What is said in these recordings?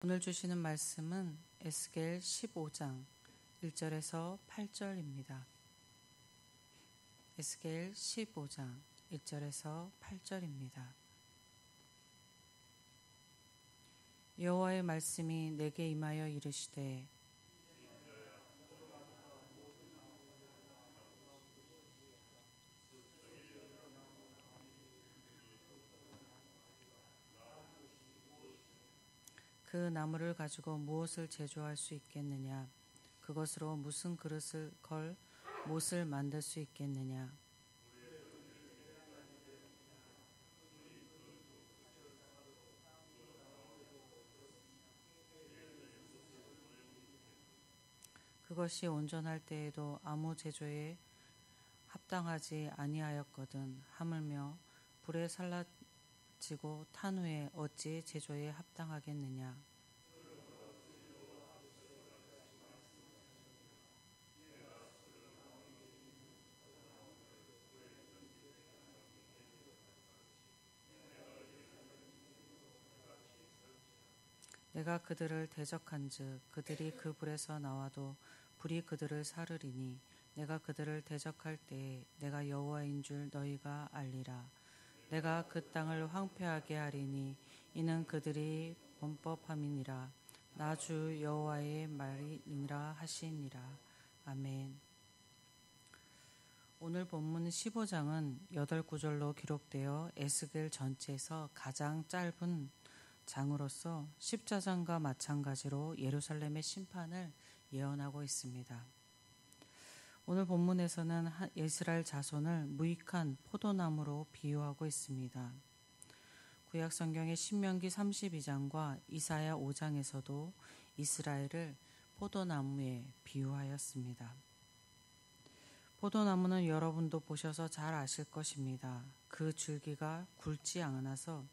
오늘 주시는 말씀은 에스겔 15장 1절에서 8절입니다. 에스겔 15장 1절에서 8절입니다. 여호와의 말씀이 내게 임하여 이르시되 그 나무를 가지고 무엇을 제조할 수 있겠느냐? 그것으로 무슨 그릇을 걸 못을 만들 수 있겠느냐? 그것이 온전할 때에도 아무 제조에 합당하지 아니하였거든. 하물며 불에 살라지고 탄 후에 어찌 제조에 합당하겠느냐? 내가 그들을 대적한즉 그들이 그 불에서 나와도 불이 그들을 사르리니 내가 그들을 대적할 때에 내가 여호와인 줄 너희가 알리라. 내가 그 땅을 황폐하게 하리니 이는 그들이 범법함이니라. 나 주 여호와의 말이니라 하시니라. 아멘. 오늘 본문 15장은 8구절로 기록되어 에스겔 전체에서 가장 짧은 장으로서 십자장과 마찬가지로 예루살렘의 심판을 예언하고 있습니다. 오늘 본문에서는 이스라엘 자손을 무익한 포도나무로 비유하고 있습니다. 구약 성경의 신명기 32장과 이사야 5장에서도 이스라엘을 포도나무에 비유하였습니다. 포도나무는 여러분도 보셔서 잘 아실 것입니다. 그 줄기가 굵지 않아서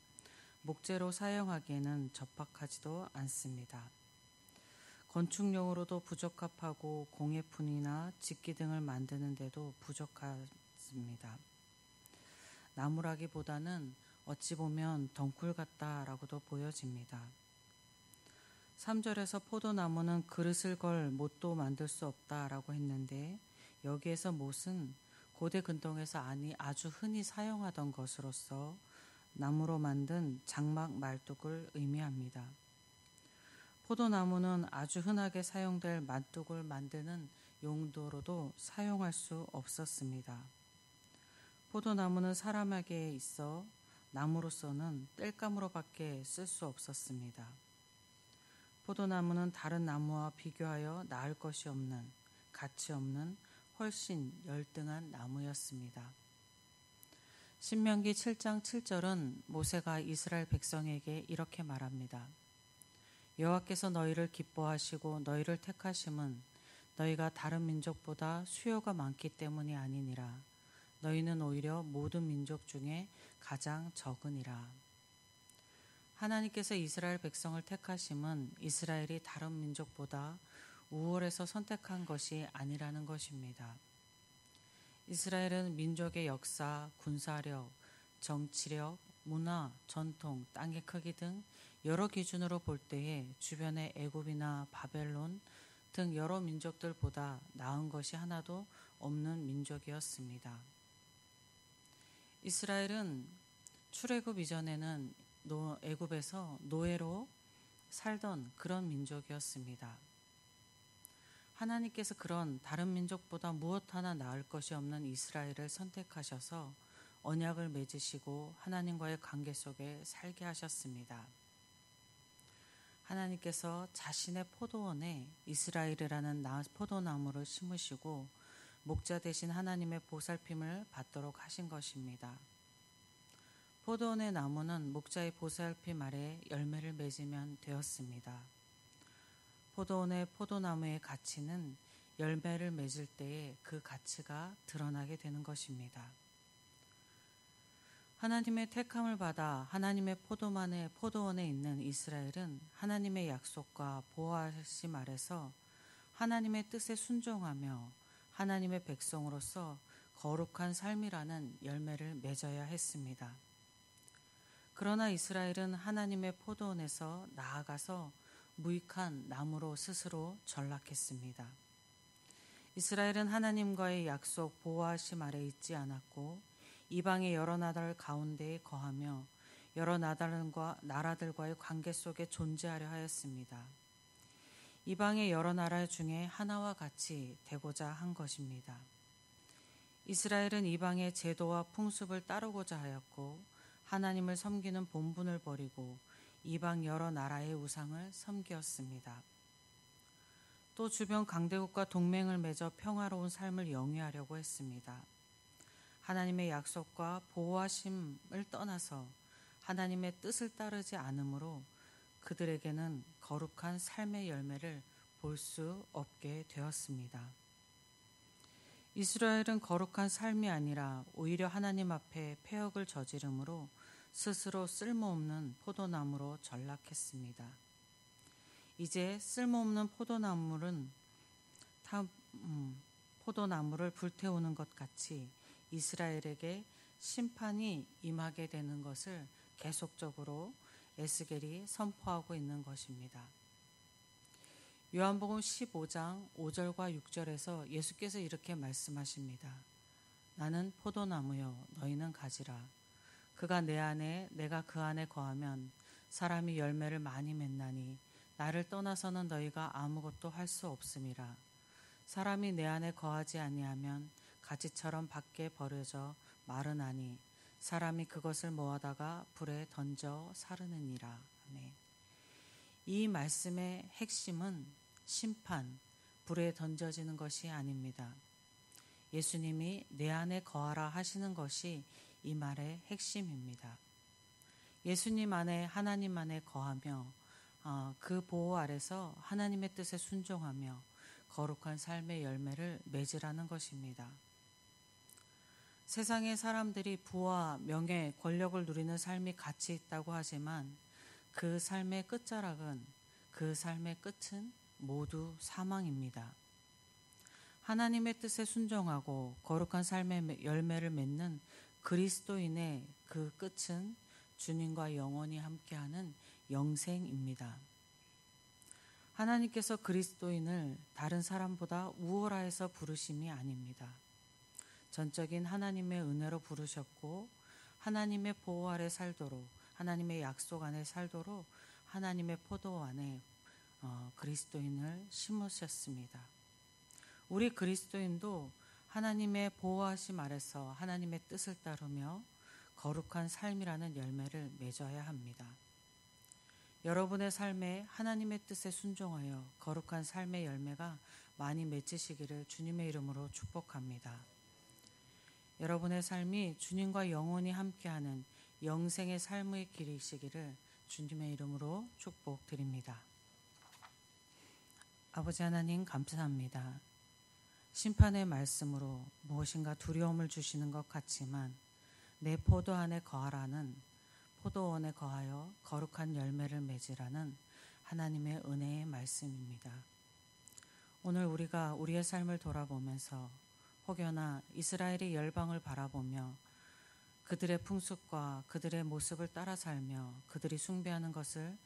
목재로 사용하기에는 적합하지도 않습니다. 건축용으로도 부적합하고 공예품이나 집기 등을 만드는 데도 부족합니다. 나무라기보다는 어찌 보면 덩굴 같다라고도 보여집니다. 3절에서 포도나무는 그릇을 걸 못도 만들 수 없다라고 했는데 여기에서 못은 고대 근동에서 아주 흔히 사용하던 것으로서 나무로 만든 장막 말뚝을 의미합니다. 포도나무는 아주 흔하게 사용될 말뚝을 만드는 용도로도 사용할 수 없었습니다. 포도나무는 사람에게 있어 나무로서는 땔감으로밖에 쓸 수 없었습니다. 포도나무는 다른 나무와 비교하여 나을 것이 없는, 가치 없는 훨씬 열등한 나무였습니다. 신명기 7장 7절은 모세가 이스라엘 백성에게 이렇게 말합니다. 여호와께서 너희를 기뻐하시고 너희를 택하심은 너희가 다른 민족보다 수요가 많기 때문이 아니니라. 너희는 오히려 모든 민족 중에 가장 적으니라. 하나님께서 이스라엘 백성을 택하심은 이스라엘이 다른 민족보다 우월해서 선택한 것이 아니라는 것입니다. 이스라엘은 민족의 역사, 군사력, 정치력, 문화, 전통, 땅의 크기 등 여러 기준으로 볼 때에 주변의 애굽이나 바벨론 등 여러 민족들보다 나은 것이 하나도 없는 민족이었습니다. 이스라엘은 출애굽 이전에는 애굽에서 노예로 살던 그런 민족이었습니다. 하나님께서 그런 다른 민족보다 무엇 하나 나을 것이 없는 이스라엘을 선택하셔서 언약을 맺으시고 하나님과의 관계 속에 살게 하셨습니다. 하나님께서 자신의 포도원에 이스라엘이라는 포도나무를 심으시고 목자 되신 하나님의 보살핌을 받도록 하신 것입니다. 포도원의 나무는 목자의 보살핌 아래 열매를 맺으면 되었습니다. 포도원의 포도나무의 가치는 열매를 맺을 때에 그 가치가 드러나게 되는 것입니다. 하나님의 택함을 받아 하나님의 포도원에 있는 이스라엘은 하나님의 약속과 보호하심 아래서 하나님의 뜻에 순종하며 하나님의 백성으로서 거룩한 삶이라는 열매를 맺어야 했습니다. 그러나 이스라엘은 하나님의 포도원에서 나아가서 무익한 나무로 스스로 전락했습니다. 이스라엘은 하나님과의 약속 보호하심 아래 있지 않았고 이방의 여러 나라들 가운데에 거하며 여러 나라들과의 관계 속에 존재하려 하였습니다. 이방의 여러 나라 중에 하나와 같이 되고자 한 것입니다. 이스라엘은 이방의 제도와 풍습을 따르고자 하였고 하나님을 섬기는 본분을 버리고 이방 여러 나라의 우상을 섬기었습니다. 또 주변 강대국과 동맹을 맺어 평화로운 삶을 영위하려고 했습니다. 하나님의 약속과 보호하심을 떠나서 하나님의 뜻을 따르지 않으므로 그들에게는 거룩한 삶의 열매를 볼 수 없게 되었습니다. 이스라엘은 거룩한 삶이 아니라 오히려 하나님 앞에 패역을 저지름으로 스스로 쓸모없는 포도나무로 전락했습니다. 이제 쓸모없는 포도나무를 불태우는 것 같이 이스라엘에게 심판이 임하게 되는 것을 계속적으로 에스겔이 선포하고 있는 것입니다. 요한복음 15장 5절과 6절에서 예수께서 이렇게 말씀하십니다. 나는 포도나무요 너희는 가지라. 그가 내 안에 내가 그 안에 거하면 사람이 열매를 많이 맺나니 나를 떠나서는 너희가 아무것도 할 수 없음이라. 사람이 내 안에 거하지 아니하면 가지처럼 밖에 버려져 마르나니 사람이 그것을 모아다가 불에 던져 사르느니라. 아멘. 이 말씀의 핵심은 심판, 불에 던져지는 것이 아닙니다. 예수님이 내 안에 거하라 하시는 것이 이 말의 핵심입니다. 예수님 안에 하나님 안에 거하며 그 보호 아래서 하나님의 뜻에 순종하며 거룩한 삶의 열매를 맺으라는 것입니다. 세상의 사람들이 부와 명예, 권력을 누리는 삶이 가치 있다고 하지만 그 삶의 끝자락은, 그 삶의 끝은 모두 사망입니다. 하나님의 뜻에 순종하고 거룩한 삶의 열매를 맺는 그리스도인의 그 끝은 주님과 영원히 함께하는 영생입니다. 하나님께서 그리스도인을 다른 사람보다 우월하여서 부르심이 아닙니다. 전적인 하나님의 은혜로 부르셨고 하나님의 보호 아래 살도록, 하나님의 약속 안에 살도록 하나님의 포도 안에 그리스도인을 심으셨습니다. 우리 그리스도인도 하나님의 보호하심 아래서 하나님의 뜻을 따르며 거룩한 삶이라는 열매를 맺어야 합니다. 여러분의 삶에 하나님의 뜻에 순종하여 거룩한 삶의 열매가 많이 맺히시기를 주님의 이름으로 축복합니다. 여러분의 삶이 주님과 영원히 함께하는 영생의 삶의 길이시기를 주님의 이름으로 축복드립니다. 아버지 하나님 감사합니다. 심판의 말씀으로 무엇인가 두려움을 주시는 것 같지만 내 포도 안에 거하라는, 포도원에 거하여 거룩한 열매를 맺으라는 하나님의 은혜의 말씀입니다. 오늘 우리가 우리의 삶을 돌아보면서 혹여나 이스라엘의 열방을 바라보며 그들의 풍습과 그들의 모습을 따라 살며 그들이 숭배하는 것을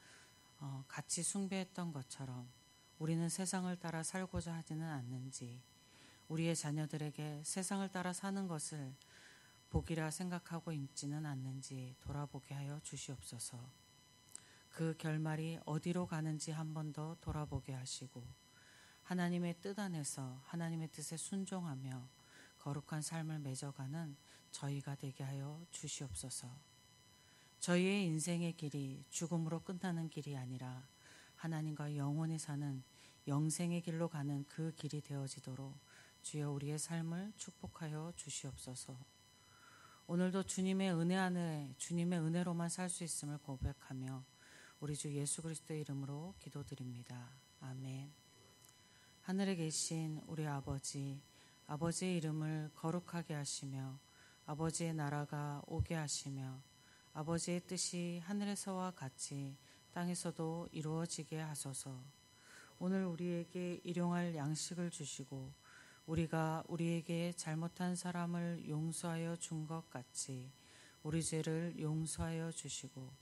같이 숭배했던 것처럼 우리는 세상을 따라 살고자 하지는 않는지, 우리의 자녀들에게 세상을 따라 사는 것을 복이라 생각하고 있지는 않는지 돌아보게 하여 주시옵소서. 그 결말이 어디로 가는지 한 번 더 돌아보게 하시고 하나님의 뜻 안에서 하나님의 뜻에 순종하며 거룩한 삶을 맺어가는 저희가 되게 하여 주시옵소서. 저희의 인생의 길이 죽음으로 끝나는 길이 아니라 하나님과 영원히 사는 영생의 길로 가는 그 길이 되어지도록 주여 우리의 삶을 축복하여 주시옵소서. 오늘도 주님의 은혜 안에 주님의 은혜로만 살 수 있음을 고백하며 우리 주 예수 그리스도의 이름으로 기도드립니다. 아멘. 하늘에 계신 우리 아버지, 아버지의 이름을 거룩하게 하시며 아버지의 나라가 오게 하시며 아버지의 뜻이 하늘에서와 같이 땅에서도 이루어지게 하소서. 오늘 우리에게 일용할 양식을 주시고 우리가 우리에게 잘못한 사람을 용서하여 준 것 같이 우리 죄를 용서하여 주시고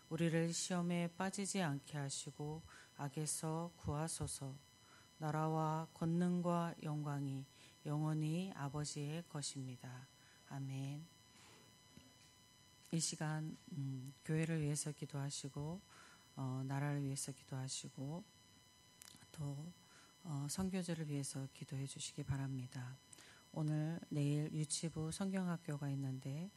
우리를 시험에 빠지지 않게 하시고 악에서 구하소서. 나라와 권능과 영광이 영원히 아버지의 것입니다. 아멘. 이 시간 교회를 위해서 기도하시고 나라를 위해서 기도하시고 또 선교제를 위해서 기도해 주시기 바랍니다. 오늘 내일 유치부 성경학교가 있는데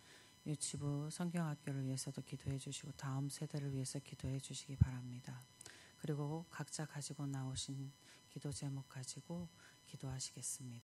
유치부 성경학교를 위해서도 기도해 주시고 다음 세대를 위해서 기도해 주시기 바랍니다. 그리고 각자 가지고 나오신 기도 제목 가지고 기도하시겠습니다.